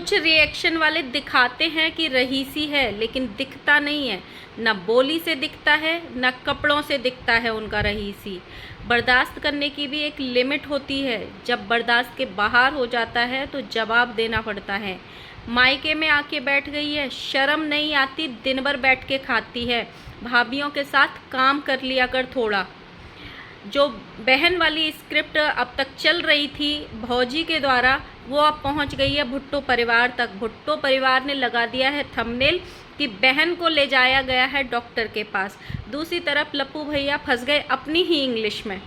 कुछ रिएक्शन वाले दिखाते हैं कि रईसी है, लेकिन दिखता नहीं है। ना बोली से दिखता है, ना कपड़ों से दिखता है उनका रईसी। बर्दाश्त करने की भी एक लिमिट होती है। जब बर्दाश्त के बाहर हो जाता है तो जवाब देना पड़ता है। मायके में आके बैठ गई है, शर्म नहीं आती, दिन भर बैठ के खाती है। भाभीियों के साथ काम कर लिया कर थोड़ा। जो बहन वाली स्क्रिप्ट अब तक चल रही थी भौजी के द्वारा, वो अब पहुंच गई है भुट्टो परिवार तक। भुट्टो परिवार ने लगा दिया है थंबनेल कि बहन को ले जाया गया है डॉक्टर के पास। दूसरी तरफ लप्पू भैया फंस गए अपनी ही इंग्लिश में।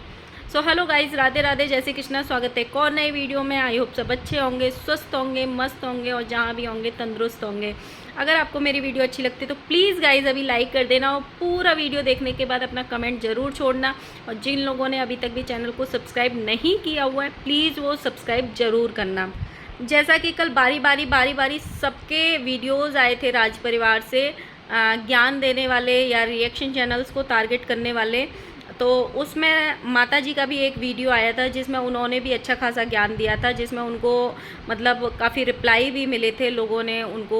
So hello guys, Radhe Radhe, जय श्री कृष्णा। स्वागत है एक और नए वीडियो में। आई होप सब अच्छे होंगे, स्वस्थ होंगे, मस्त होंगे और जहाँ भी होंगे तंदुरुस्त होंगे। अगर आपको मेरी वीडियो अच्छी लगती है तो प्लीज़ गाइस अभी लाइक कर देना और पूरा वीडियो देखने के बाद अपना कमेंट ज़रूर छोड़ना। और जिन लोगों ने अभी तक भी चैनल को सब्सक्राइब नहीं किया हुआ है प्लीज़ वो सब्सक्राइब ज़रूर करना। जैसा कि कल बारी बारी सबके वीडियोज़ आए थे राज परिवार से, ज्ञान देने वाले या रिएक्शन चैनल्स को टारगेट करने वाले, तो उसमें माता जी का भी एक वीडियो आया था जिसमें उन्होंने भी अच्छा खासा ज्ञान दिया था, जिसमें उनको मतलब काफ़ी रिप्लाई भी मिले थे। लोगों ने उनको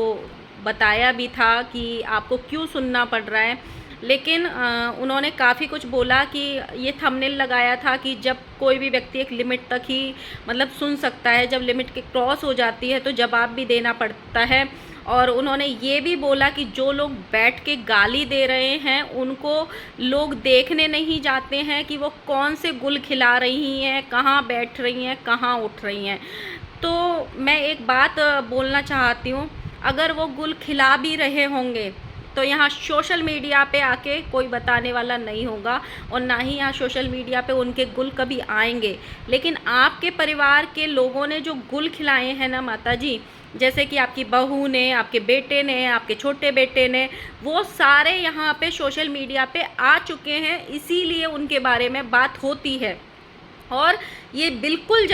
बताया भी था कि आपको क्यों सुनना पड़ रहा है, लेकिन उन्होंने काफ़ी कुछ बोला कि ये थंबनेल लगाया था कि जब कोई भी व्यक्ति एक लिमिट तक ही मतलब सुन सकता है, जब लिमिट के क्रॉस हो जाती है तो जवाब भी देना पड़ता है। और उन्होंने ये भी बोला कि जो लोग बैठ के गाली दे रहे हैं उनको लोग देखने नहीं जाते हैं कि वो कौन से गुल खिला रही हैं, कहाँ बैठ रही हैं, कहाँ उठ रही हैं। तो मैं एक बात बोलना चाहती हूँ, अगर वो गुल खिला भी रहे होंगे तो यहाँ सोशल मीडिया पे आके कोई बताने वाला नहीं होगा और ना ही यहाँ सोशल मीडिया पे उनके गुल कभी आएंगे। लेकिन आपके परिवार के लोगों ने जो गुल खिलाए हैं ना माता जी, जैसे कि आपकी बहू ने, आपके बेटे ने, आपके छोटे बेटे ने, वो सारे यहाँ पे सोशल मीडिया पे आ चुके हैं, इसीलिए उनके बारे में बात होती है। और ये बिल्कुल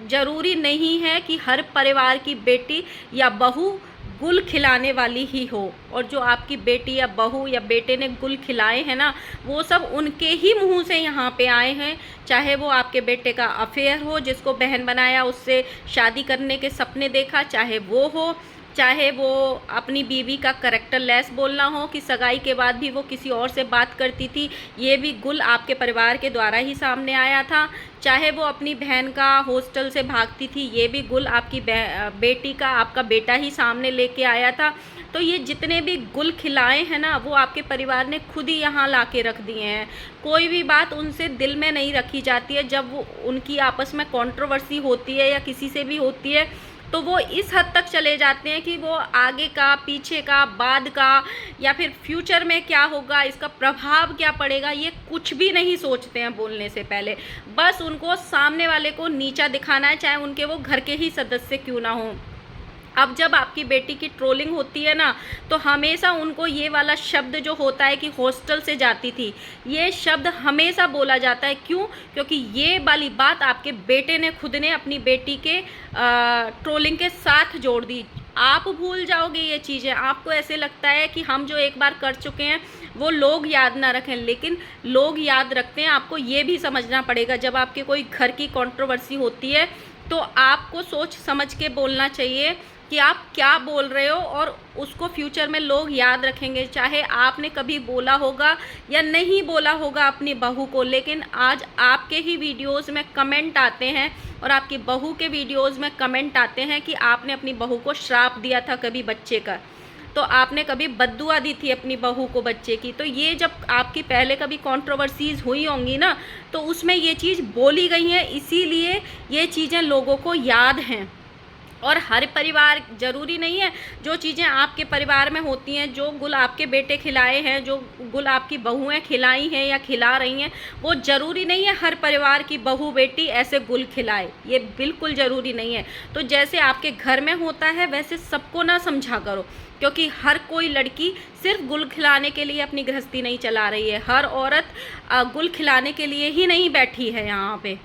ज़रूरी नहीं है कि हर परिवार की बेटी या बहू गुल खिलाने वाली ही हो। और जो आपकी बेटी या बहू या बेटे ने गुल खिलाए हैं ना, वो सब उनके ही मुंह से यहाँ पे आए हैं। चाहे वो आपके बेटे का अफेयर हो, जिसको बहन बनाया, उससे शादी करने के सपने देखा, चाहे वो हो, चाहे वो अपनी बीवी का कैरेक्टर लेस बोलना हो कि सगाई के बाद भी वो किसी और से बात करती थी, ये भी गुल आपके परिवार के द्वारा ही सामने आया था। चाहे वो अपनी बहन का हॉस्टल से भागती थी, ये भी गुल आपकी बेटी का, आपका बेटा ही सामने लेके आया था। तो ये जितने भी गुल खिलाए हैं ना, वो आपके परिवार ने खुद ही यहाँ ला के रख दिए हैं। कोई भी बात उनसे दिल में नहीं रखी जाती है। जब वो उनकी आपस में कंट्रोवर्सी होती है या किसी से भी होती है तो वो इस हद तक चले जाते हैं कि वो आगे का, पीछे का, बाद का या फिर फ्यूचर में क्या होगा, इसका प्रभाव क्या पड़ेगा, ये कुछ भी नहीं सोचते हैं बोलने से पहले। बस उनको सामने वाले को नीचा दिखाना है, चाहे उनके वो घर के ही सदस्य क्यों ना हो। अब जब आपकी बेटी की ट्रोलिंग होती है ना, तो हमेशा उनको ये वाला शब्द जो होता है कि हॉस्टल से जाती थी, ये शब्द हमेशा बोला जाता है। क्यों? क्योंकि ये वाली बात आपके बेटे ने खुद ने अपनी बेटी के ट्रोलिंग के साथ जोड़ दी। आप भूल जाओगे ये चीज़ें। आपको ऐसे लगता है कि हम जो एक बार कर चुके हैं वो लोग याद ना रखें, लेकिन लोग याद रखते हैं। आपको ये भी समझना पड़ेगा, जब आपके कोई घर की कंट्रोवर्सी होती है तो आपको सोच समझ के बोलना चाहिए कि आप क्या बोल रहे हो, और उसको फ्यूचर में लोग याद रखेंगे। चाहे आपने कभी बोला होगा या नहीं बोला होगा अपनी बहू को, लेकिन आज आपके ही वीडियोस में कमेंट आते हैं और आपकी बहू के वीडियोस में कमेंट आते हैं कि आपने अपनी बहू को श्राप दिया था कभी बच्चे का, तो आपने कभी बद्दुआ दी थी अपनी बहू को बच्चे की। तो ये जब आपकी पहले कभी कंट्रोवर्सीज हुई होंगी ना, तो उसमें ये चीज़ बोली गई है, इसीलिए ये चीज़ें लोगों को याद हैं। और हर परिवार, ज़रूरी नहीं है जो चीज़ें आपके परिवार में होती हैं, जो गुल आपके बेटे खिलाए हैं, जो गुल आपकी बहुएं खिलाई हैं या खिला रही हैं, वो ज़रूरी नहीं है हर परिवार की बहू बेटी ऐसे गुल खिलाए, ये बिल्कुल ज़रूरी नहीं है। तो जैसे आपके घर में होता है वैसे सबको ना समझा करो, क्योंकि हर कोई लड़की सिर्फ गुल खिलाने के लिए अपनी गृहस्थी नहीं चला रही है। हर औरत गुल खिलाने के लिए ही नहीं बैठी है यहाँ पे।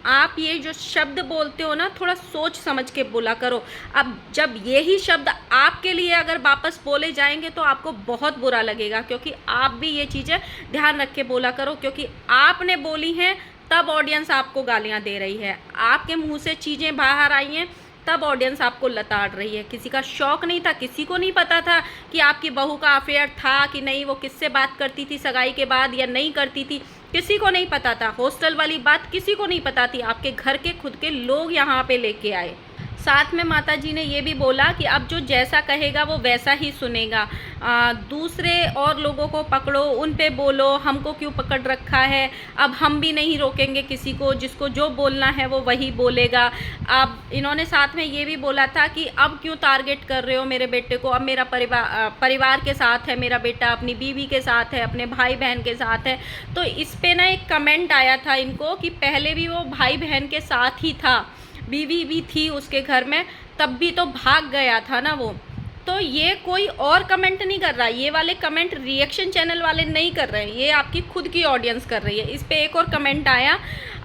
आप ये जो शब्द बोलते हो ना, थोड़ा सोच समझ के बोला करो। अब जब यही शब्द आपके लिए अगर वापस बोले जाएंगे तो आपको बहुत बुरा लगेगा, क्योंकि आप भी ये चीज़ें ध्यान रख के बोला करो, क्योंकि आपने बोली हैं तब ऑडियंस आपको गालियां दे रही है। आपके मुंह से चीज़ें बाहर आई हैं तब ऑडियंस आपको लताड़ रही है। किसी का शौक नहीं था, किसी को नहीं पता था कि आपकी बहू का अफेयर था कि नहीं, वो किससे बात करती थी सगाई के बाद या नहीं करती थी, किसी को नहीं पता था। हॉस्टल वाली बात किसी को नहीं पता थी, आपके घर के खुद के लोग यहाँ पे लेके आए। साथ में माता जी ने ये भी बोला कि अब जो जैसा कहेगा वो वैसा ही सुनेगा। दूसरे और लोगों को पकड़ो, उन पे बोलो, हमको क्यों पकड़ रखा है, अब हम भी नहीं रोकेंगे किसी को, जिसको जो बोलना है वो वही बोलेगा। अब इन्होंने साथ में ये भी बोला था कि अब क्यों टारगेट कर रहे हो मेरे बेटे को, अब मेरा परिवार के साथ है मेरा बेटा, अपनी बीवी के साथ है, अपने भाई बहन के साथ है। तो इस पे ना एक कमेंट आया था इनको कि पहले भी वो भाई बहन के साथ ही था, बीवी भी थी उसके घर में, तब भी तो भाग गया था ना वो। तो ये कोई और कमेंट नहीं कर रहा, ये वाले कमेंट रिएक्शन चैनल वाले नहीं कर रहे हैं, ये आपकी खुद की ऑडियंस कर रही है। इस पे एक और कमेंट आया,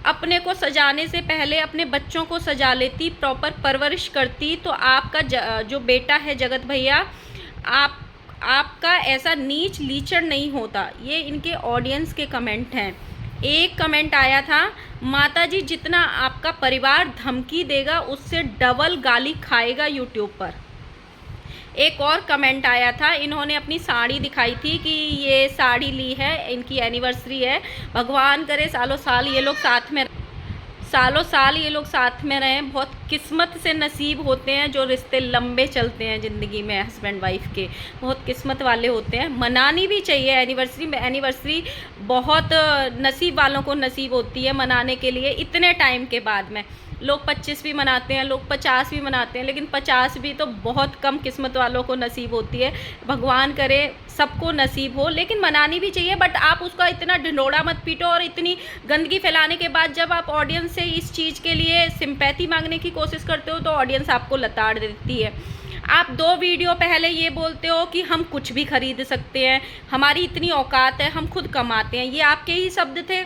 अपने को सजाने से पहले अपने बच्चों को सजा लेती, प्रॉपर परवरिश करती तो आपका जो बेटा है जगत भैया, आपका ऐसा नीच लीचड़ नहीं होता। ये इनके ऑडियंस के कमेंट हैं। एक कमेंट आया था, माताजी जितना आपका परिवार धमकी देगा उससे डबल गाली खाएगा यूट्यूब पर। एक और कमेंट आया था, इन्होंने अपनी साड़ी दिखाई थी कि ये साड़ी ली है, इनकी एनिवर्सरी है, भगवान करे सालों साल ये लोग साथ में रहें। बहुत किस्मत से नसीब होते हैं जो रिश्ते लंबे चलते हैं ज़िंदगी में, हस्बैंड वाइफ के बहुत किस्मत वाले होते हैं। मनानी भी चाहिए एनिवर्सरी बहुत नसीब वालों को नसीब होती है मनाने के लिए इतने टाइम के बाद में। लोग 25 भी मनाते हैं, लोग 50 भी मनाते हैं, लेकिन 50 भी तो बहुत कम किस्मत वालों को नसीब होती है। भगवान करे सबको नसीब हो, लेकिन मनानी भी चाहिए। बट आप उसका इतना ढिंढोरा मत पीटो, और इतनी गंदगी फैलाने के बाद जब आप ऑडियंस से इस चीज़ के लिए सिंपैथी मांगने की कोशिश करते हो तो ऑडियंस आपको लताड़ देती है। आप 2 वीडियो पहले ये बोलते हो कि हम कुछ भी खरीद सकते हैं, हमारी इतनी औकात है, हम खुद कमाते हैं, ये आपके ही शब्द थे।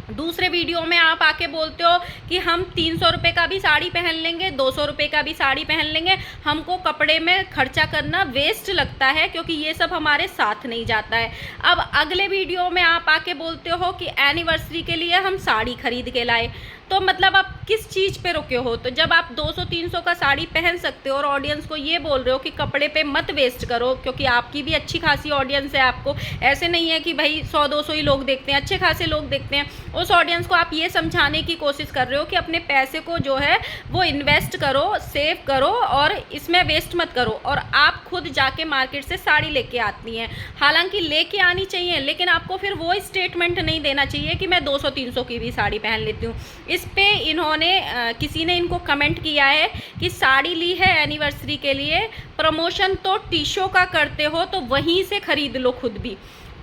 दूसरे वीडियो में आप आके बोलते हो कि हम 300 रुपये का भी साड़ी पहन लेंगे, 200 रुपये का भी साड़ी पहन लेंगे, हमको कपड़े में खर्चा करना वेस्ट लगता है क्योंकि ये सब हमारे साथ नहीं जाता है। अब अगले वीडियो में आप आके बोलते हो कि एनिवर्सरी के लिए हम साड़ी खरीद के लाए। तो मतलब आप किस चीज़ पे रुके हो? तो जब आप 200-300 का साड़ी पहन सकते हो और ऑडियंस को ये बोल रहे हो कि कपड़े पे मत वेस्ट करो, क्योंकि आपकी भी अच्छी खासी ऑडियंस है, आपको ऐसे नहीं है कि भाई 100-200 ही लोग देखते हैं, अच्छे खासे लोग देखते हैं। उस ऑडियंस को आप ये समझाने की कोशिश कर रहे हो कि अपने पैसे को जो है वो इन्वेस्ट करो, सेव करो और इसमें वेस्ट मत करो। और आप खुद जाके मार्केट से साड़ी लेके आती हैं, हालांकि लेके आनी चाहिए, लेकिन आपको फिर वो स्टेटमेंट नहीं देना चाहिए कि मैं 200-300 की भी साड़ी पहन लेती हूँ। इस पे इन्होंने किसी ने इनको कमेंट किया है कि साड़ी ली है एनिवर्सरी के लिए, प्रमोशन तो टीशो का करते हो तो वहीं से खरीद लो खुद भी।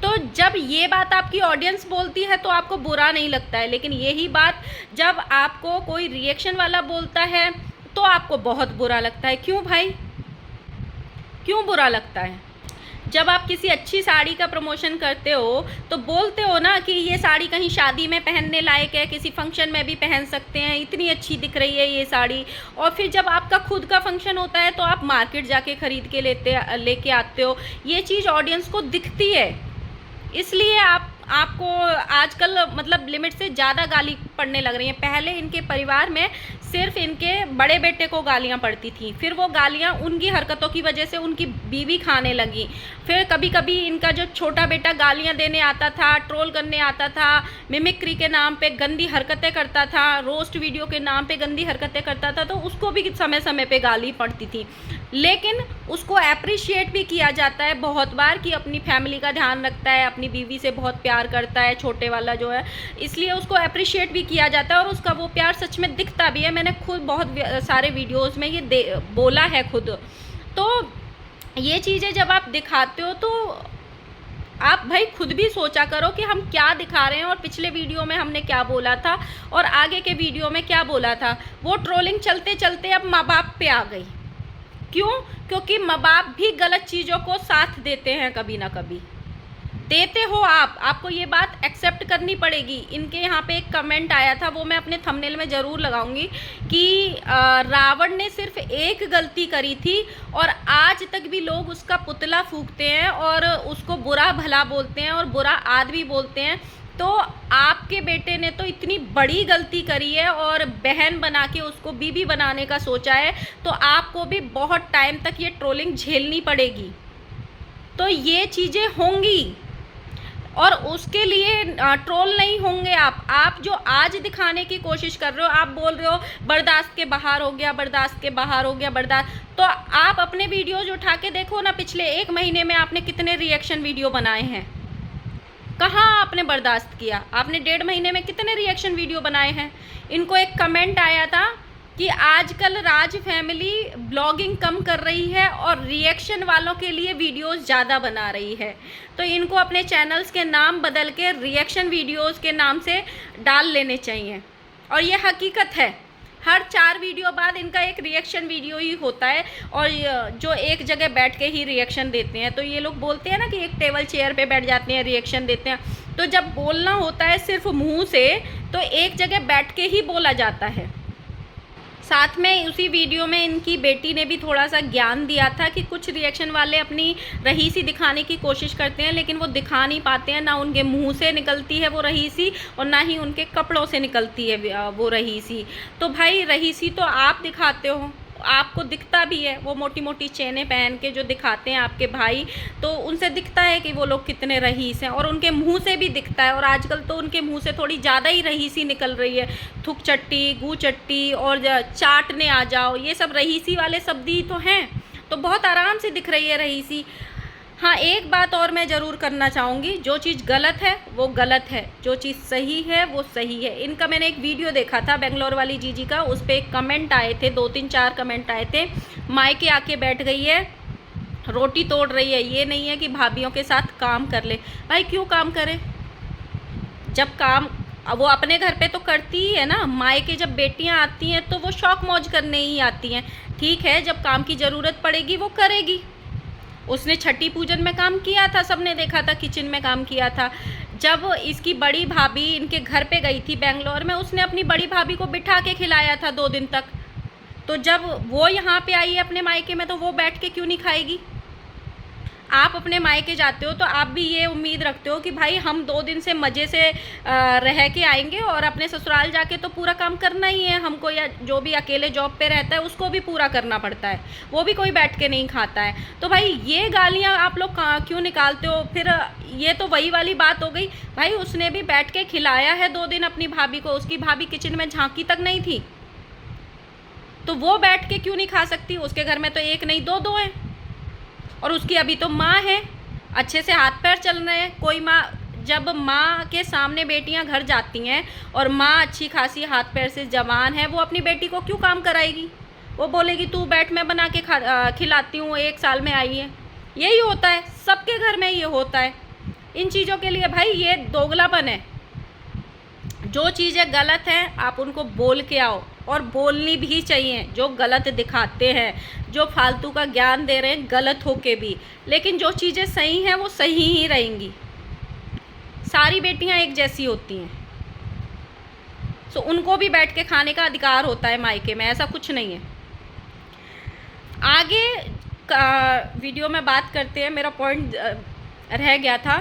तो जब ये बात आपकी ऑडियंस बोलती है तो आपको बुरा नहीं लगता है, लेकिन यही बात जब आपको कोई रिएक्शन वाला बोलता है तो आपको बहुत बुरा लगता है। क्यों भाई, क्यों बुरा लगता है? जब आप किसी अच्छी साड़ी का प्रमोशन करते हो तो बोलते हो ना कि ये साड़ी कहीं शादी में पहनने लायक है, किसी फंक्शन में भी पहन सकते हैं, इतनी अच्छी दिख रही है ये साड़ी। और फिर जब आपका खुद का फंक्शन होता है तो आप मार्केट जाके ख़रीद के लेके आते हो। ये चीज़ ऑडियंस को दिखती है, इसलिए आपको आजकल मतलब लिमिट से ज़्यादा गाली पड़ने लग रही हैं। पहले इनके परिवार में सिर्फ इनके बड़े बेटे को गालियां पड़ती थी, फिर वो गालियां उनकी हरकतों की वजह से उनकी बीवी खाने लगी। फिर कभी कभी इनका जो छोटा बेटा गालियां देने आता था, ट्रोल करने आता था, मिमिक्री के नाम पे गंदी हरकतें करता था, रोस्ट वीडियो के नाम पे गंदी हरकतें करता था, तो उसको भी समय समय पे गाली पड़ती थी। लेकिन उसको अप्रिशिएट भी किया जाता है बहुत बार कि अपनी फैमिली का ध्यान रखता है, अपनी बीवी से बहुत प्यार करता है छोटे वाला जो है, इसलिए उसको अप्रिशिएट भी किया जाता है और उसका वो प्यार सच में दिखता भी है। मैंने खुद बहुत सारे वीडियोस में ये बोला है खुद। तो ये चीज़ें जब आप दिखाते हो तो आप भाई खुद भी सोचा करो कि हम क्या दिखा रहे हैं और पिछले वीडियो में हमने क्या बोला था और आगे के वीडियो में क्या बोला था। वो ट्रोलिंग चलते चलते अब माँ बाप पे आ गई। क्यों? क्योंकि माँ बाप भी गलत चीज़ों को साथ देते हैं, कभी ना कभी देते हो आप, आपको ये बात एक्सेप्ट करनी पड़ेगी। इनके यहाँ पे एक कमेंट आया था, वो मैं अपने थंबनेल में ज़रूर लगाऊंगी कि रावण ने सिर्फ एक गलती करी थी और आज तक भी लोग उसका पुतला फूंकते हैं और उसको बुरा भला बोलते हैं और बुरा आदमी बोलते हैं। तो आपके बेटे ने तो इतनी बड़ी गलती करी है और बहन बना के उसको बीबी बनाने का सोचा है, तो आपको भी बहुत टाइम तक ये ट्रोलिंग झेलनी पड़ेगी। तो ये चीज़ें होंगी और उसके लिए ट्रोल नहीं होंगे आप जो आज दिखाने की कोशिश कर रहे हो, आप बोल रहे हो बर्दाश्त के बाहर हो गया, बर्दाश्त के बाहर हो गया, बर्दाश्त, तो आप अपने वीडियोज उठा के देखो ना, पिछले 1 महीने में आपने कितने रिएक्शन वीडियो बनाए हैं, कहाँ आपने बर्दाश्त किया? आपने 1.5 महीने में कितने रिएक्शन वीडियो बनाए हैं? इनको एक कमेंट आया था कि आजकल राज फैमिली ब्लॉगिंग कम कर रही है और रिएक्शन वालों के लिए वीडियोस ज़्यादा बना रही है, तो इनको अपने चैनल्स के नाम बदल के रिएक्शन वीडियोस के नाम से डाल लेने चाहिए। और ये हकीकत है, हर 4 वीडियो बाद इनका एक रिएक्शन वीडियो ही होता है, और जो एक जगह बैठ के ही रिएक्शन देते हैं। तो ये लोग बोलते हैं ना कि एक टेबल चेयर पे बैठ जाते हैं, रिएक्शन देते हैं, तो जब बोलना होता है सिर्फ मुंह से, तो एक जगह बैठ के ही बोला जाता है। साथ में उसी वीडियो में इनकी बेटी ने भी थोड़ा सा ज्ञान दिया था कि कुछ रिएक्शन वाले अपनी रहीसी दिखाने की कोशिश करते हैं, लेकिन वो दिखा नहीं पाते हैं, ना उनके मुंह से निकलती है वो रहीसी और ना ही उनके कपड़ों से निकलती है वो रहीसी। तो भाई रहीसी तो आप दिखाते हो, आपको दिखता भी है, वो मोटी मोटी चेनें पहन के जो दिखाते हैं आपके भाई, तो उनसे दिखता है कि वो लोग कितने रहीस हैं, और उनके मुंह से भी दिखता है। और आजकल तो उनके मुंह से थोड़ी ज़्यादा ही रहीसी निकल रही है, थुक चट्टी, गू चट्टी और चाटने आ जाओ, ये सब रहीसी वाले शब्द ही तो हैं, तो बहुत आराम से दिख रही है रहीसी। हाँ, एक बात और मैं ज़रूर करना चाहूँगी, जो चीज़ गलत है वो गलत है, जो चीज़ सही है वो सही है। इनका मैंने एक वीडियो देखा था बेंगलोर वाली जीजी का, उस पर एक कमेंट आए थे, 2-3-4 कमेंट आए थे, मायके आके बैठ गई है, रोटी तोड़ रही है, ये नहीं है कि भाभीियों के साथ काम कर ले। भाई क्यों काम करे? जब काम वो अपने घर पे तो करती ही है ना, मायके जब बेटियां आती हैं तो वो शौक मौज करने ही आती हैं, ठीक है, जब काम की ज़रूरत पड़ेगी वो करेगी। उसने छठी पूजन में काम किया था, सबने देखा था, किचन में काम किया था। जब इसकी बड़ी भाभी इनके घर पे गई थी बेंगलोर में, उसने अपनी बड़ी भाभी को बिठा के खिलाया था 2 दिन तक। तो जब वो यहाँ पे आई है अपने मायके में, तो वो बैठ के क्यों नहीं खाएगी? आप अपने मायके जाते हो तो आप भी ये उम्मीद रखते हो कि भाई हम 2 दिन से मज़े से रह के आएंगे, और अपने ससुराल जाके तो पूरा काम करना ही है हमको, या जो भी अकेले जॉब पे रहता है उसको भी पूरा करना पड़ता है, वो भी कोई बैठ के नहीं खाता है। तो भाई ये गालियाँ आप लोग क्यों निकालते हो? फिर ये तो वही वाली बात हो गई, भाई उसने भी बैठ के खिलाया है 2 दिन अपनी भाभी को, उसकी भाभी किचन में झांकी तक नहीं थी, तो वो बैठ के क्यों नहीं खा सकती? उसके घर में तो 1 नहीं 2 हैं, और उसकी अभी तो माँ है, अच्छे से हाथ पैर चल रहे हैं। कोई माँ, जब माँ के सामने बेटियां घर जाती हैं और माँ अच्छी खासी हाथ पैर से जवान है, वो अपनी बेटी को क्यों काम कराएगी? वो बोलेगी तू बैठ, मैं बना के खिलाती हूँ, 1 साल में आई है। यही होता है, सबके घर में ये होता है। इन चीज़ों के लिए भाई ये दोगलापन है। जो चीज़ें गलत हैं आप उनको बोल के आओ, और बोलनी भी चाहिए। जो गलत दिखाते हैं, जो फालतू का ज्ञान दे रहे हैं गलत होके भी, लेकिन जो चीज़ें सही हैं वो सही ही रहेंगी। सारी बेटियां एक जैसी होती हैं, सो उनको भी बैठ के खाने का अधिकार होता है मायके में, ऐसा कुछ नहीं है। आगे वीडियो में बात करते हैं। मेरा पॉइंट रह गया था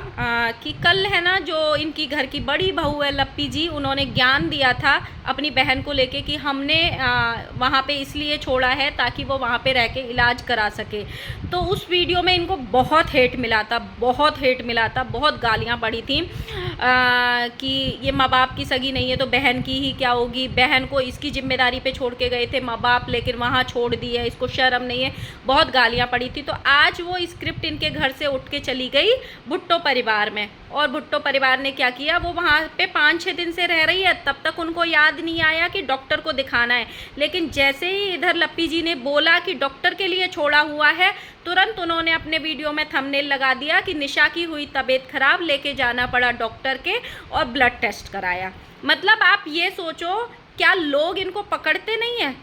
कि कल है ना, जो इनकी घर की बड़ी बहू है लप्पी जी, उन्होंने ज्ञान दिया था अपनी बहन को लेके कि हमने वहाँ पे इसलिए छोड़ा है ताकि वो वहाँ पे रह के इलाज करा सके। तो उस वीडियो में इनको बहुत हेट मिला था, बहुत हेट मिला था, बहुत गालियाँ पड़ी थी कि ये माँ बाप की सगी नहीं है तो बहन की ही क्या होगी, बहन को इसकी जिम्मेदारी पे छोड़ के गए थे माँ बाप, लेकिन वहाँ छोड़ दी है, इसको शर्म नहीं है, बहुत गालियाँ पड़ी थी। तो आज वो स्क्रिप्ट इनके घर से उठ के चली गई भुट्टो परिवार में, और भुट्टो परिवार ने क्या किया, वो वहाँ पे 5-6 दिन से रह रही है, तब तक उनको याद नहीं आया कि डॉक्टर को दिखाना है। लेकिन जैसे ही इधर लप्पी जी ने बोला कि डॉक्टर के लिए छोड़ा हुआ है, तुरंत उन्होंने अपने वीडियो में थंबनेल लगा दिया कि निशा की हुई तबीयत खराब, लेके जाना पड़ा डॉक्टर के और ब्लड टेस्ट कराया। मतलब आप ये सोचो, क्या लोग इनको पकड़ते नहीं है?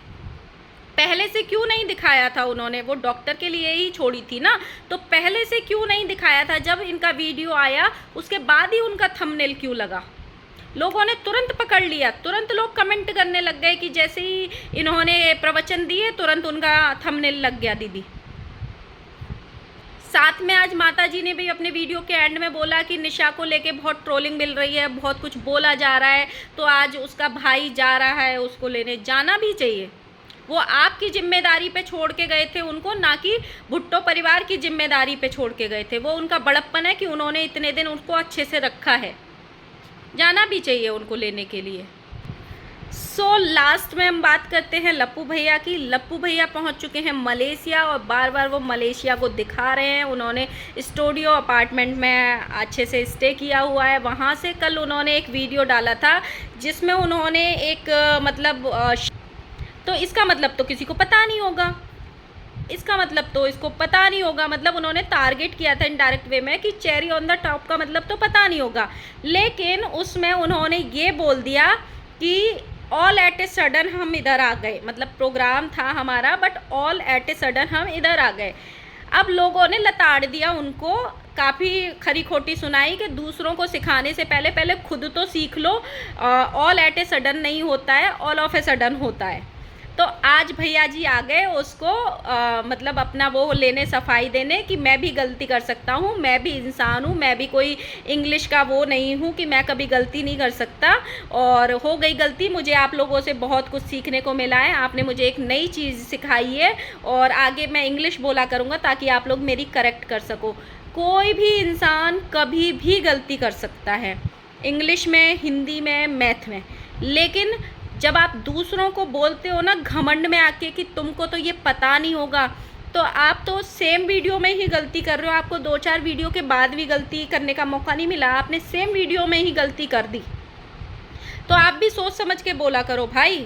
पहले से क्यों नहीं दिखाया था उन्होंने? वो डॉक्टर के लिए ही छोड़ी थी ना, तो पहले से क्यों नहीं दिखाया था? जब इनका वीडियो आया उसके बाद ही उनका थंबनेल क्यों लगा? लोगों ने तुरंत पकड़ लिया, तुरंत लोग कमेंट करने लग गए कि जैसे ही इन्होंने प्रवचन दिए तुरंत उनका थंबनेल लग गया। दीदी साथ में आज माता जी ने भी अपने वीडियो के एंड में बोला कि निशा को लेके बहुत ट्रोलिंग मिल रही है, बहुत कुछ बोला जा रहा है, तो आज उसका भाई जा रहा है उसको लेने। जाना भी चाहिए, वो आपकी जिम्मेदारी पे छोड़ के गए थे उनको, ना कि भुट्टो परिवार की जिम्मेदारी पे छोड़ के गए थे। वो उनका बड़प्पन है कि उन्होंने इतने दिन उनको अच्छे से रखा है, जाना भी चाहिए उनको लेने के लिए। लास्ट में हम बात करते हैं लप्पू भैया की। लप्पू भैया पहुंच चुके हैं मलेशिया और बार बार वो मलेशिया को दिखा रहे हैं। उन्होंने स्टूडियो अपार्टमेंट में अच्छे से स्टे किया हुआ है। वहाँ से कल उन्होंने एक वीडियो डाला था जिसमें उन्होंने एक तो इसका मतलब तो किसी को पता नहीं होगा, इसका मतलब तो इसको पता नहीं होगा, मतलब उन्होंने टारगेट किया था इनडायरेक्ट वे में कि चेरी ऑन द टॉप का मतलब तो पता नहीं होगा। लेकिन उसमें उन्होंने ये बोल दिया कि ऑल एट ए सडन हम इधर आ गए, मतलब प्रोग्राम था हमारा but all at a sudden हम इधर आ गए। अब लोगों ने लताड़ दिया उनको, काफ़ी खरी खोटी सुनाई कि दूसरों को सिखाने से पहले पहले खुद तो सीख लो। ऑल एट ए सडन नहीं होता है, ऑल ऑफ ए सडन होता है। तो आज भैया जी आ गए उसको मतलब अपना वो लेने, सफाई देने कि मैं भी गलती कर सकता हूँ, मैं भी इंसान हूँ, मैं भी कोई इंग्लिश का वो नहीं हूँ कि मैं कभी गलती नहीं कर सकता, और हो गई गलती। मुझे आप लोगों से बहुत कुछ सीखने को मिला है, आपने मुझे एक नई चीज़ सिखाई है और आगे मैं इंग्लिश बोला करूँगा ताकि आप लोग मेरी करेक्ट कर सको। कोई भी इंसान कभी भी गलती कर सकता है, इंग्लिश में, हिंदी में, मैथ में। लेकिन जब आप दूसरों को बोलते हो ना घमंड में आके कि तुमको तो ये पता नहीं होगा, तो आप तो सेम वीडियो में ही गलती कर रहे हो। आपको 2-4 वीडियो के बाद भी गलती करने का मौका नहीं मिला, आपने सेम वीडियो में ही गलती कर दी। तो आप भी सोच समझ के बोला करो भाई।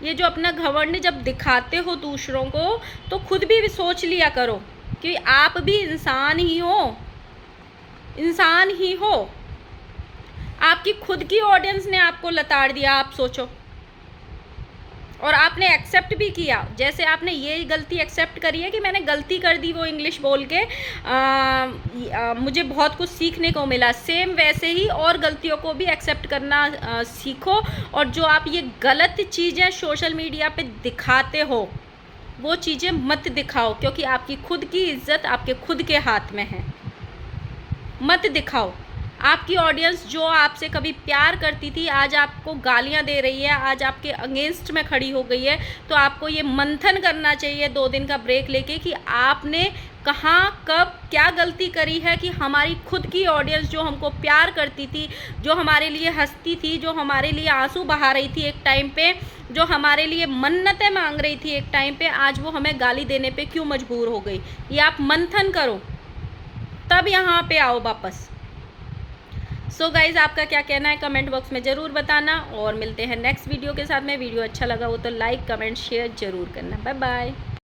ये जो अपना घमंड जब दिखाते हो दूसरों को, तो खुद भी सोच लिया करो कि आप भी इंसान ही हो, इंसान ही हो। आपकी खुद की ऑडियंस ने आपको लताड़ दिया, आप सोचो, और आपने एक्सेप्ट भी किया। जैसे आपने ये गलती एक्सेप्ट करी है कि मैंने गलती कर दी वो इंग्लिश बोल के, मुझे बहुत कुछ सीखने को मिला, सेम वैसे ही और गलतियों को भी एक्सेप्ट करना सीखो। और जो आप ये गलत चीज़ें सोशल मीडिया पे दिखाते हो, वो चीज़ें मत दिखाओ, क्योंकि आपकी खुद की इज्जत आपके खुद के हाथ में है। मत दिखाओ। आपकी ऑडियंस जो आपसे कभी प्यार करती थी आज आपको गालियां दे रही है, आज आपके अगेंस्ट में खड़ी हो गई है। तो आपको ये मंथन करना चाहिए 2 दिन का ब्रेक लेके कि आपने कहाँ कब क्या गलती करी है कि हमारी खुद की ऑडियंस जो हमको प्यार करती थी, जो हमारे लिए हंसती थी, जो हमारे लिए आंसू बहा रही थी एक टाइम पे, जो हमारे लिए मन्नतें मांग रही थी एक टाइम पे, आज वो हमें गाली देने पे क्यों मजबूर हो गई। ये आप मंथन करो, तब यहाँ पे आओ वापस। सो गाइज़, आपका क्या कहना है कमेंट बॉक्स में ज़रूर बताना, और मिलते हैं नेक्स्ट वीडियो के साथ में। वीडियो अच्छा लगा हो तो लाइक, कमेंट, शेयर ज़रूर करना। Bye bye.